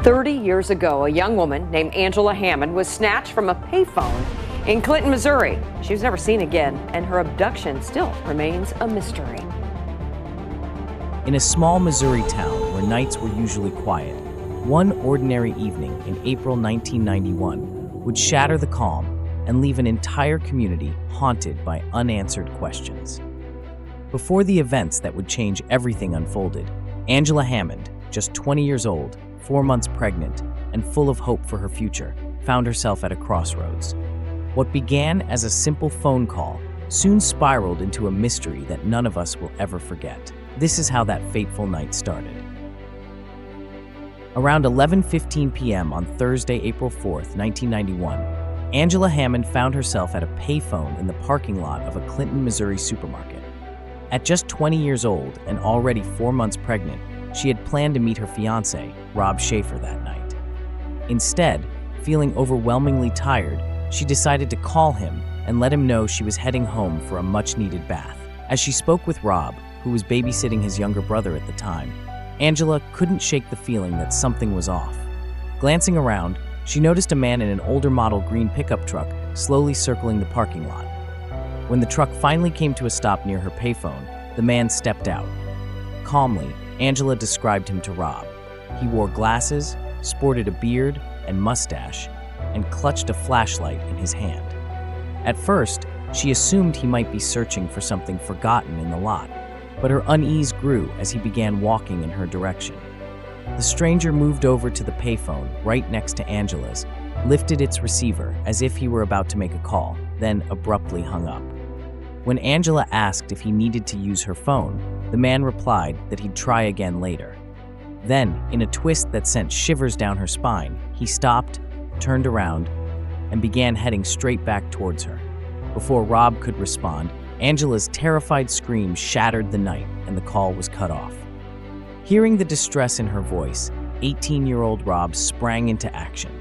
30 years ago, a young woman named Angela Hammond was snatched from a payphone in Clinton, Missouri. She was never seen again, and her abduction still remains a mystery. In a small Missouri town where nights were usually quiet, one ordinary evening in April 1991 would shatter the calm and leave an entire community haunted by unanswered questions. Before the events that would change everything unfolded, Angela Hammond, just 20 years old, 4 months pregnant, and full of hope for her future, found herself at a crossroads. What began as a simple phone call soon spiraled into a mystery that none of us will ever forget. This is how that fateful night started. Around 11:15 p.m. on Thursday, April 4th, 1991, Angela Hammond found herself at a payphone in the parking lot of a Clinton, Missouri supermarket. At just 20 years old and already 4 months pregnant, she had planned to meet her fiancé, Rob Schaefer, that night. Instead, feeling overwhelmingly tired, she decided to call him and let him know she was heading home for a much-needed bath. As she spoke with Rob, who was babysitting his younger brother at the time, Angela couldn't shake the feeling that something was off. Glancing around, she noticed a man in an older model green pickup truck slowly circling the parking lot. When the truck finally came to a stop near her payphone, the man stepped out. Calmly, Angela described him to Rob. He wore glasses, sported a beard and mustache, and clutched a flashlight in his hand. At first, she assumed he might be searching for something forgotten in the lot, but her unease grew as he began walking in her direction. The stranger moved over to the payphone right next to Angela's, lifted its receiver as if he were about to make a call, then abruptly hung up. When Angela asked if he needed to use her phone, the man replied that he'd try again later. Then, in a twist that sent shivers down her spine, he stopped, turned around, and began heading straight back towards her. Before Rob could respond, Angela's terrified scream shattered the night and the call was cut off. Hearing the distress in her voice, 18-year-old Rob sprang into action.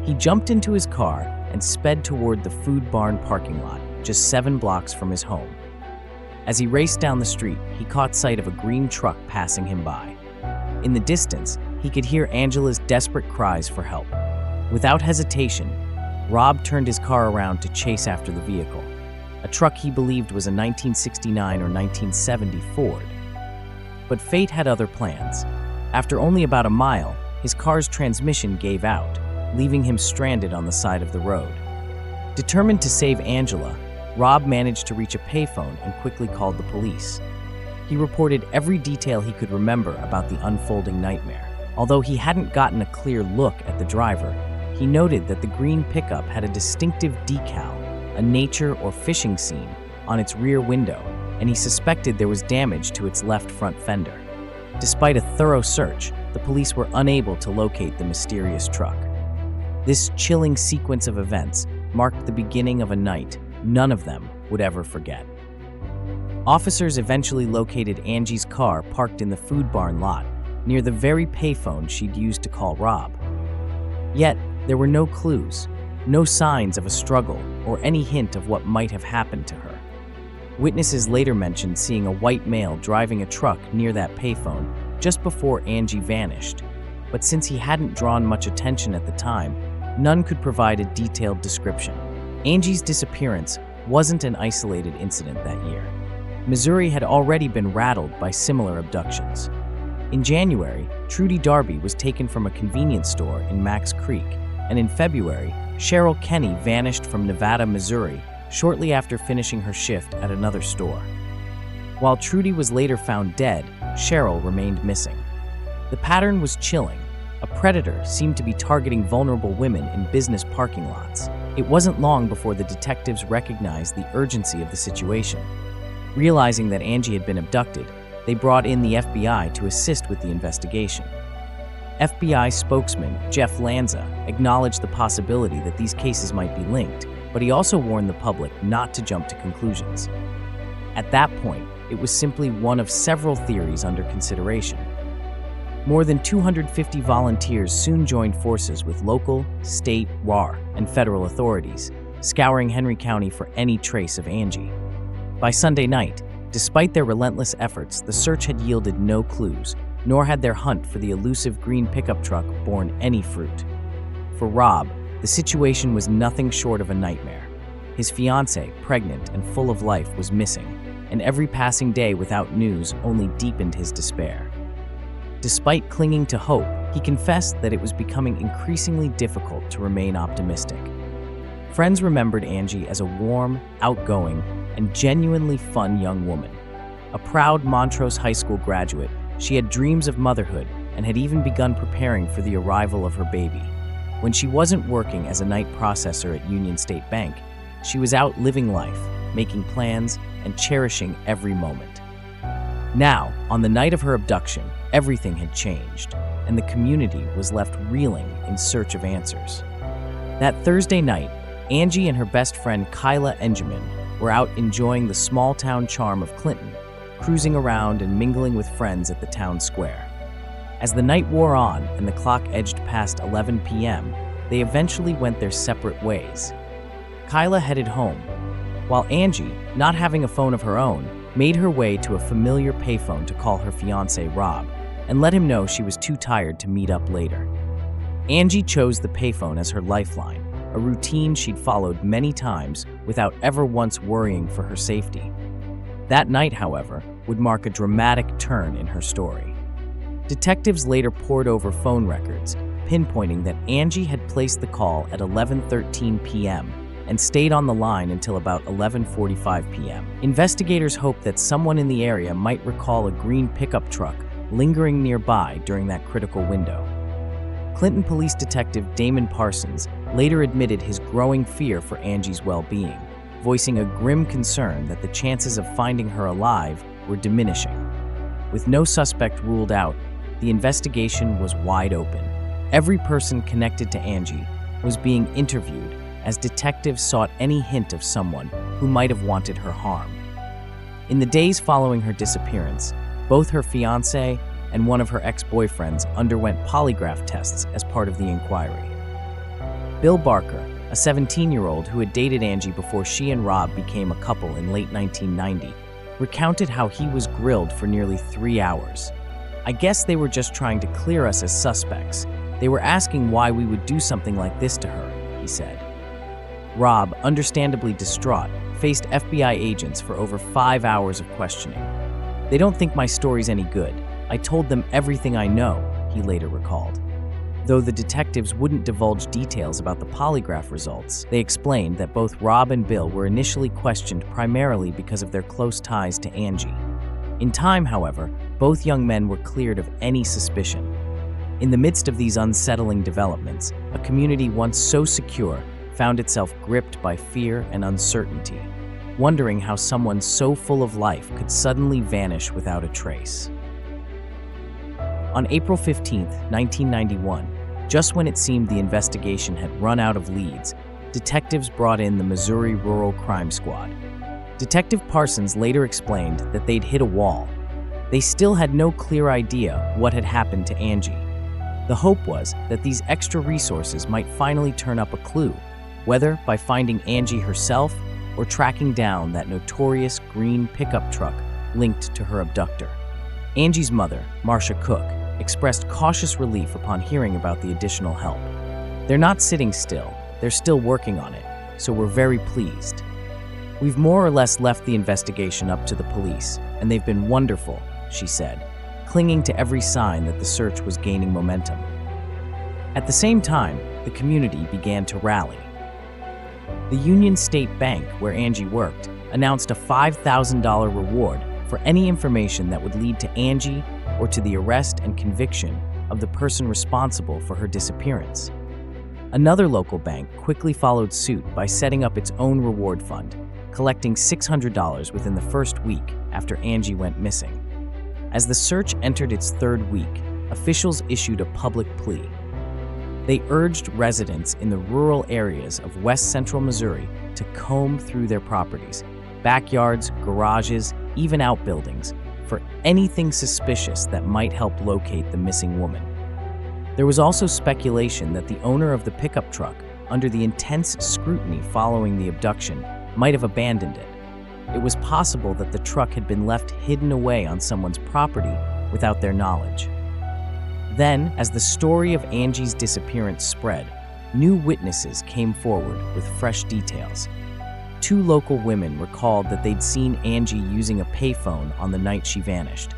He jumped into his car and sped toward the food barn parking lot, just 7 blocks from his home. As he raced down the street, he caught sight of a green truck passing him by. In the distance, he could hear Angela's desperate cries for help. Without hesitation, Rob turned his car around to chase after the vehicle, a truck he believed was a 1969 or 1970 Ford. But fate had other plans. After only about a mile, his car's transmission gave out, leaving him stranded on the side of the road. Determined to save Angela, Rob managed to reach a payphone and quickly called the police. He reported every detail he could remember about the unfolding nightmare. Although he hadn't gotten a clear look at the driver, he noted that the green pickup had a distinctive decal, a nature or fishing scene, on its rear window, and he suspected there was damage to its left front fender. Despite a thorough search, the police were unable to locate the mysterious truck. This chilling sequence of events marked the beginning of a night none of them would ever forget. Officers eventually located Angie's car parked in the food barn lot, near the very payphone she'd used to call Rob. Yet, there were no clues, no signs of a struggle or any hint of what might have happened to her. Witnesses later mentioned seeing a white male driving a truck near that payphone just before Angie vanished, but since he hadn't drawn much attention at the time, none could provide a detailed description. Angie's disappearance wasn't an isolated incident that year. Missouri had already been rattled by similar abductions. In January, Trudy Darby was taken from a convenience store in Max Creek, and in February, Cheryl Kenny vanished from Nevada, Missouri, shortly after finishing her shift at another store. While Trudy was later found dead, Cheryl remained missing. The pattern was chilling. A predator seemed to be targeting vulnerable women in business parking lots. It wasn't long before the detectives recognized the urgency of the situation. Realizing that Angie had been abducted, they brought in the FBI to assist with the investigation. FBI spokesman Jeff Lanza acknowledged the possibility that these cases might be linked, but he also warned the public not to jump to conclusions. At that point, it was simply one of several theories under consideration. More than 250 volunteers soon joined forces with local, state, WAR, and federal authorities, scouring Henry County for any trace of Angie. By Sunday night, despite their relentless efforts, the search had yielded no clues, nor had their hunt for the elusive green pickup truck borne any fruit. For Rob, the situation was nothing short of a nightmare. His fiancée, pregnant and full of life, was missing, and every passing day without news only deepened his despair. Despite clinging to hope, he confessed that it was becoming increasingly difficult to remain optimistic. Friends remembered Angie as a warm, outgoing, and genuinely fun young woman. A proud Montrose High School graduate, she had dreams of motherhood and had even begun preparing for the arrival of her baby. When she wasn't working as a night processor at Union State Bank, she was out living life, making plans, and cherishing every moment. Now, on the night of her abduction, everything had changed, and the community was left reeling in search of answers. That Thursday night, Angie and her best friend Kyla Engelman were out enjoying the small-town charm of Clinton, cruising around and mingling with friends at the town square. As the night wore on and the clock edged past 11 p.m., they eventually went their separate ways. Kyla headed home, while Angie, not having a phone of her own, made her way to a familiar payphone to call her fiancé Rob and let him know she was too tired to meet up later. Angie chose the payphone as her lifeline, a routine she'd followed many times without ever once worrying for her safety. That night, however, would mark a dramatic turn in her story. Detectives later pored over phone records, pinpointing that Angie had placed the call at 11:13 p.m. and stayed on the line until about 11:45 p.m. Investigators hoped that someone in the area might recall a green pickup truck lingering nearby during that critical window. Clinton Police Detective Damon Parsons later admitted his growing fear for Angie's well-being, voicing a grim concern that the chances of finding her alive were diminishing. With no suspect ruled out, the investigation was wide open. Every person connected to Angie was being interviewed as detectives sought any hint of someone who might have wanted her harm. In the days following her disappearance, both her fiancé and one of her ex-boyfriends underwent polygraph tests as part of the inquiry. Bill Barker, a 17-year-old who had dated Angie before she and Rob became a couple in late 1990, recounted how he was grilled for nearly 3 hours. "I guess they were just trying to clear us as suspects. They were asking why we would do something like this to her," he said. Rob, understandably distraught, faced FBI agents for over 5 hours of questioning. "They don't think my story's any good. I told them everything I know," he later recalled. Though the detectives wouldn't divulge details about the polygraph results, they explained that both Rob and Bill were initially questioned primarily because of their close ties to Angie. In time, however, both young men were cleared of any suspicion. In the midst of these unsettling developments, a community once so secure found itself gripped by fear and uncertainty, wondering how someone so full of life could suddenly vanish without a trace. On April 15, 1991, just when it seemed the investigation had run out of leads, detectives brought in the Missouri Rural Crime Squad. Detective Parsons later explained that they'd hit a wall. They still had no clear idea what had happened to Angie. The hope was that these extra resources might finally turn up a clue, whether by finding Angie herself or tracking down that notorious green pickup truck linked to her abductor. Angie's mother, Marcia Cook, expressed cautious relief upon hearing about the additional help. "They're not sitting still, they're still working on it, so we're very pleased. We've more or less left the investigation up to the police, and they've been wonderful," she said, clinging to every sign that the search was gaining momentum. At the same time, the community began to rally. The Union State Bank, where Angie worked, announced a $5,000 reward for any information that would lead to Angie or to the arrest and conviction of the person responsible for her disappearance. Another local bank quickly followed suit by setting up its own reward fund, collecting $600 within the first week after Angie went missing. As the search entered its third week, officials issued a public plea. They urged residents in the rural areas of west central Missouri to comb through their properties, backyards, garages, even outbuildings, for anything suspicious that might help locate the missing woman. There was also speculation that the owner of the pickup truck, under the intense scrutiny following the abduction, might have abandoned it. It was possible that the truck had been left hidden away on someone's property without their knowledge. Then, as the story of Angie's disappearance spread, new witnesses came forward with fresh details. 2 local women recalled that they'd seen Angie using a payphone on the night she vanished.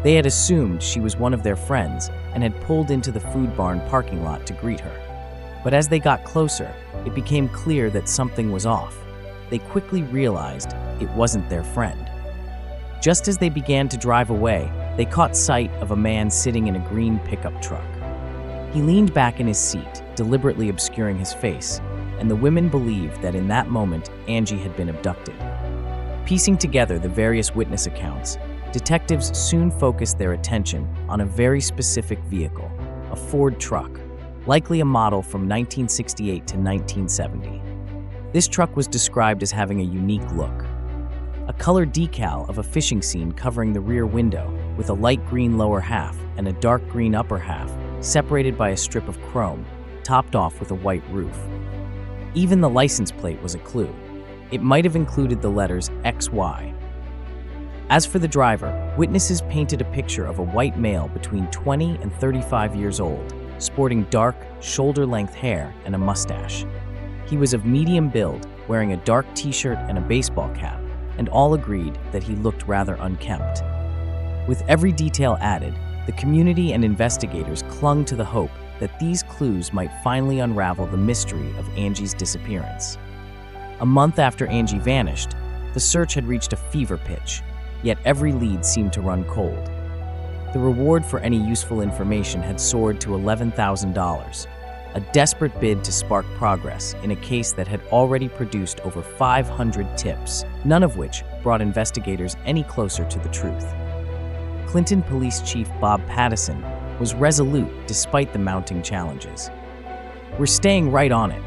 They had assumed she was one of their friends and had pulled into the food barn parking lot to greet her. But as they got closer, it became clear that something was off. They quickly realized it wasn't their friend. Just as they began to drive away, they caught sight of a man sitting in a green pickup truck. He leaned back in his seat, deliberately obscuring his face, and the women believed that in that moment, Angie had been abducted. Piecing together the various witness accounts, detectives soon focused their attention on a very specific vehicle, a Ford truck, likely a model from 1968 to 1970. This truck was described as having a unique look. A colored decal of a fishing scene covering the rear window, with a light green lower half and a dark green upper half, separated by a strip of chrome, topped off with a white roof. Even the license plate was a clue. It might have included the letters XY. As for the driver, witnesses painted a picture of a white male between 20 and 35 years old, sporting dark, shoulder-length hair and a mustache. He was of medium build, wearing a dark t-shirt and a baseball cap, and all agreed that he looked rather unkempt. With every detail added, the community and investigators clung to the hope that these clues might finally unravel the mystery of Angie's disappearance. A month after Angie vanished, the search had reached a fever pitch, yet every lead seemed to run cold. The reward for any useful information had soared to $11,000, a desperate bid to spark progress in a case that had already produced over 500 tips, none of which brought investigators any closer to the truth. Clinton Police Chief Bob Pattison was resolute despite the mounting challenges. "We're staying right on it.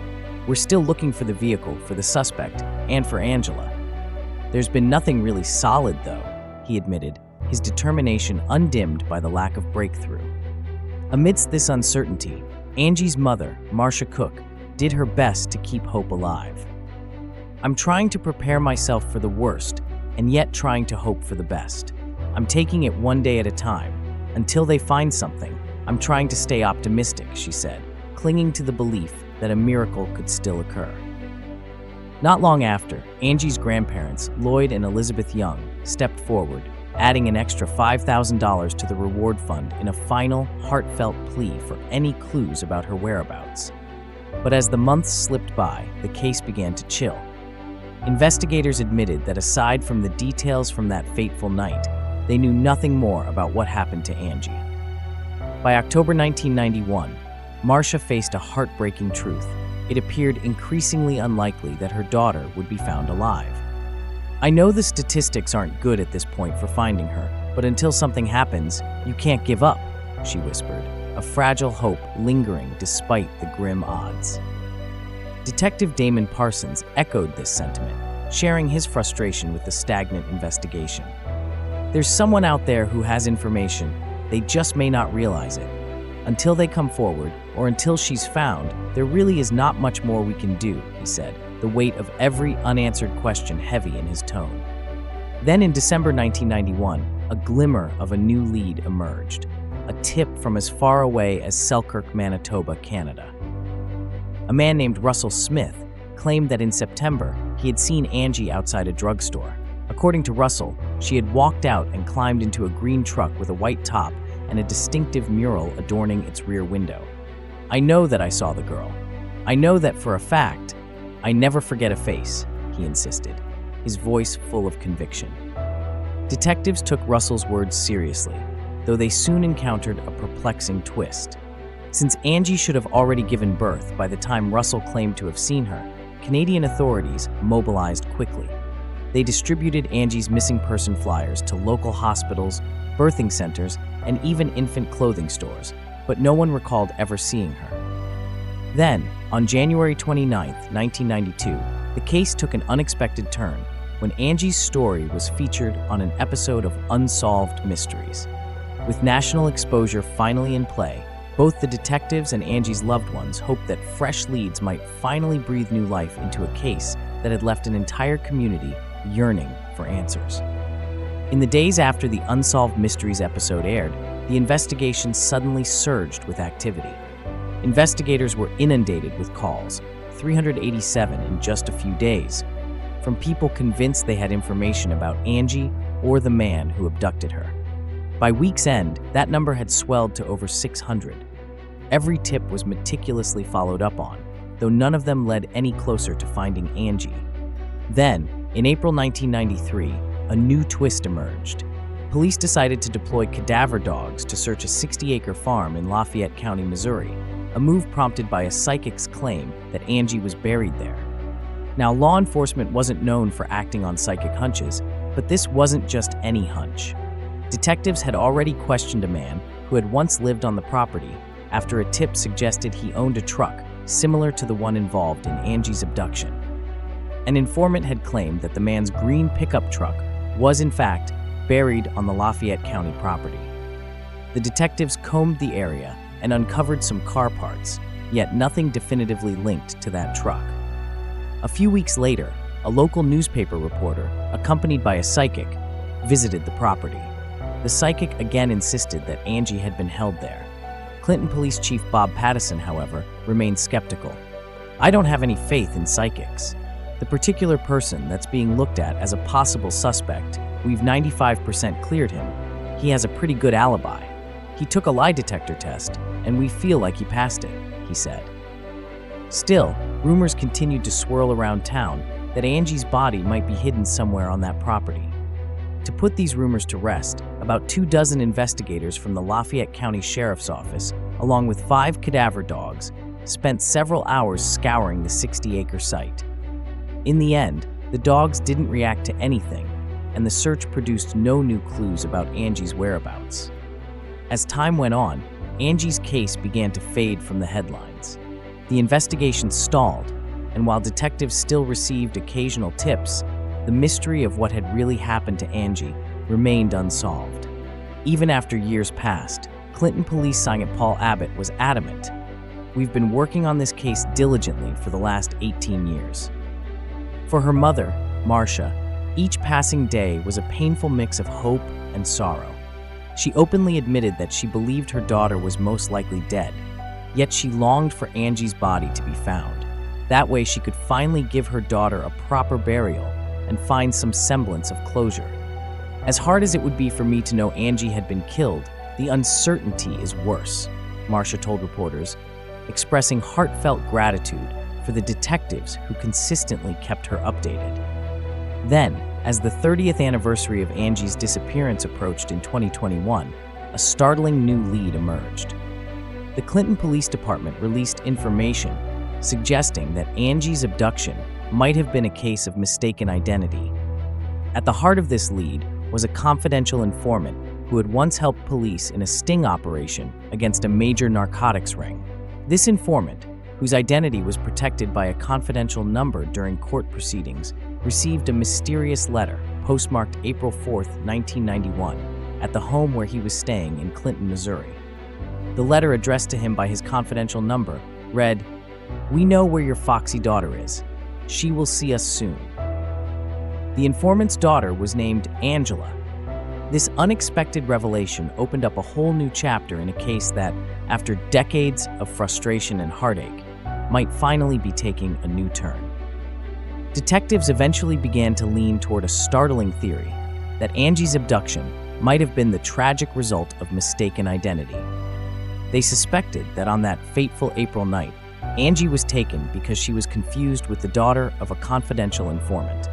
We're still looking for the vehicle, for the suspect, and for Angela. There's been nothing really solid, though," he admitted, his determination undimmed by the lack of breakthrough. Amidst this uncertainty, Angie's mother, Marcia Cook, did her best to keep hope alive. "I'm trying to prepare myself for the worst, and yet trying to hope for the best. I'm taking it one day at a time. Until they find something, I'm trying to stay optimistic," she said, clinging to the belief that a miracle could still occur. Not long after, Angie's grandparents, Lloyd and Elizabeth Young, stepped forward, adding an extra $5,000 to the reward fund in a final, heartfelt plea for any clues about her whereabouts. But as the months slipped by, the case began to chill. Investigators admitted that aside from the details from that fateful night, they knew nothing more about what happened to Angie. By October 1991, Marcia faced a heartbreaking truth. It appeared increasingly unlikely that her daughter would be found alive. "I know the statistics aren't good at this point for finding her, but until something happens, you can't give up," she whispered, a fragile hope lingering despite the grim odds. Detective Damon Parsons echoed this sentiment, sharing his frustration with the stagnant investigation. "There's someone out there who has information, they just may not realize it. Until they come forward, or until she's found, there really is not much more we can do," he said, the weight of every unanswered question heavy in his tone. Then in December 1991, a glimmer of a new lead emerged, a tip from as far away as Selkirk, Manitoba, Canada. A man named Russell Smith claimed that in September, he had seen Angie outside a drugstore. According to Russell, she had walked out and climbed into a green truck with a white top and a distinctive mural adorning its rear window. "I know that I saw the girl. I know that for a fact. I never forget a face," he insisted, his voice full of conviction. Detectives took Russell's words seriously, though they soon encountered a perplexing twist. Since Angie should have already given birth by the time Russell claimed to have seen her, Canadian authorities mobilized quickly. They distributed Angie's missing person flyers to local hospitals, birthing centers, and even infant clothing stores, but no one recalled ever seeing her. Then, on January 29, 1992, the case took an unexpected turn when Angie's story was featured on an episode of Unsolved Mysteries. With national exposure finally in play, both the detectives and Angie's loved ones hoped that fresh leads might finally breathe new life into a case that had left an entire community yearning for answers. In the days after the Unsolved Mysteries episode aired, the investigation suddenly surged with activity. Investigators were inundated with calls, 387 in just a few days, from people convinced they had information about Angie or the man who abducted her. By week's end, that number had swelled to over 600. Every tip was meticulously followed up on, though none of them led any closer to finding Angie. Then, in April 1993, a new twist emerged. Police decided to deploy cadaver dogs to search a 60-acre farm in Lafayette County, Missouri, a move prompted by a psychic's claim that Angie was buried there. Now, law enforcement wasn't known for acting on psychic hunches, but this wasn't just any hunch. Detectives had already questioned a man who had once lived on the property after a tip suggested he owned a truck similar to the one involved in Angie's abduction. An informant had claimed that the man's green pickup truck was, in fact, buried on the Lafayette County property. The detectives combed the area and uncovered some car parts, yet nothing definitively linked to that truck. A few weeks later, a local newspaper reporter, accompanied by a psychic, visited the property. The psychic again insisted that Angie had been held there. Clinton Police Chief Bob Pattison, however, remained skeptical. "I don't have any faith in psychics. The particular person that's being looked at as a possible suspect, we've 95% cleared him. He has a pretty good alibi. He took a lie detector test, and we feel like he passed it," he said. Still, rumors continued to swirl around town that Angie's body might be hidden somewhere on that property. To put these rumors to rest, about 24 investigators from the Lafayette County Sheriff's Office, along with 5 cadaver dogs, spent several hours scouring the 60-acre site. In the end, the dogs didn't react to anything, and the search produced no new clues about Angie's whereabouts. As time went on, Angie's case began to fade from the headlines. The investigation stalled, and while detectives still received occasional tips, the mystery of what had really happened to Angie remained unsolved. Even after years passed, Clinton Police Sergeant Paul Abbott was adamant. "We've been working on this case diligently for the last 18 years." For her mother, Marcia, each passing day was a painful mix of hope and sorrow. She openly admitted that she believed her daughter was most likely dead, yet she longed for Angie's body to be found. That way she could finally give her daughter a proper burial and find some semblance of closure. "As hard as it would be for me to know Angie had been killed, the uncertainty is worse," Marcia told reporters, expressing heartfelt gratitude for the detectives who consistently kept her updated. Then, as the 30th anniversary of Angie's disappearance approached in 2021, a startling new lead emerged. The Clinton Police Department released information suggesting that Angie's abduction might have been a case of mistaken identity. At the heart of this lead was a confidential informant who had once helped police in a sting operation against a major narcotics ring. This informant, whose identity was protected by a confidential number during court proceedings, received a mysterious letter postmarked April 4, 1991, at the home where he was staying in Clinton, Missouri. The letter addressed to him by his confidential number read, "We know where your foxy daughter is. She will see us soon." The informant's daughter was named Angela. This unexpected revelation opened up a whole new chapter in a case that, after decades of frustration and heartache, might finally be taking a new turn. Detectives eventually began to lean toward a startling theory that Angie's abduction might have been the tragic result of mistaken identity. They suspected that on that fateful April night, Angie was taken because she was confused with the daughter of a confidential informant.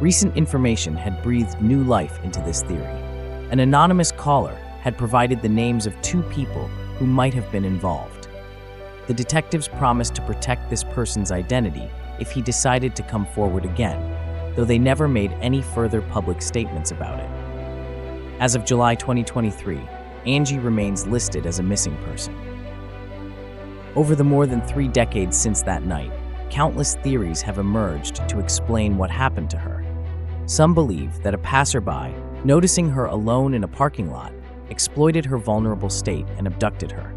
Recent information had breathed new life into this theory. An anonymous caller had provided the names of 2 people who might have been involved. The detectives promised to protect this person's identity if he decided to come forward again, though they never made any further public statements about it. As of July 2023, Angie remains listed as a missing person. Over the more than 3 decades since that night, countless theories have emerged to explain what happened to her. Some believe that a passerby, noticing her alone in a parking lot, exploited her vulnerable state and abducted her.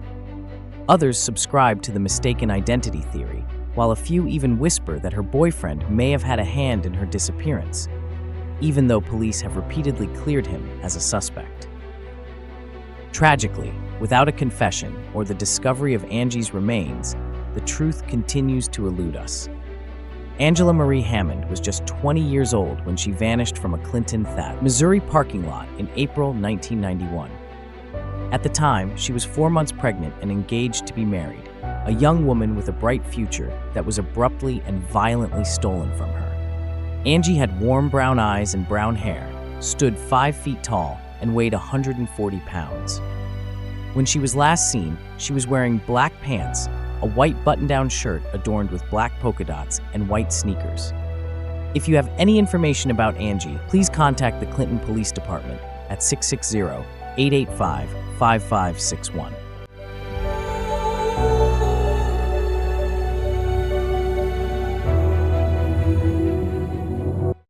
Others subscribe to the mistaken identity theory, while a few even whisper that her boyfriend may have had a hand in her disappearance, even though police have repeatedly cleared him as a suspect. Tragically, without a confession or the discovery of Angie's remains, the truth continues to elude us. Angela Marie Hammond was just 20 years old when she vanished from a Clinton, Missouri parking lot in April 1991. At the time, she was 4 months pregnant and engaged to be married, a young woman with a bright future that was abruptly and violently stolen from her. Angie had warm brown eyes and brown hair, stood 5 feet tall, and weighed 140 pounds. When she was last seen, she was wearing black pants, a white button-down shirt adorned with black polka dots, and white sneakers. If you have any information about Angie, please contact the Clinton Police Department at 660-885-5561.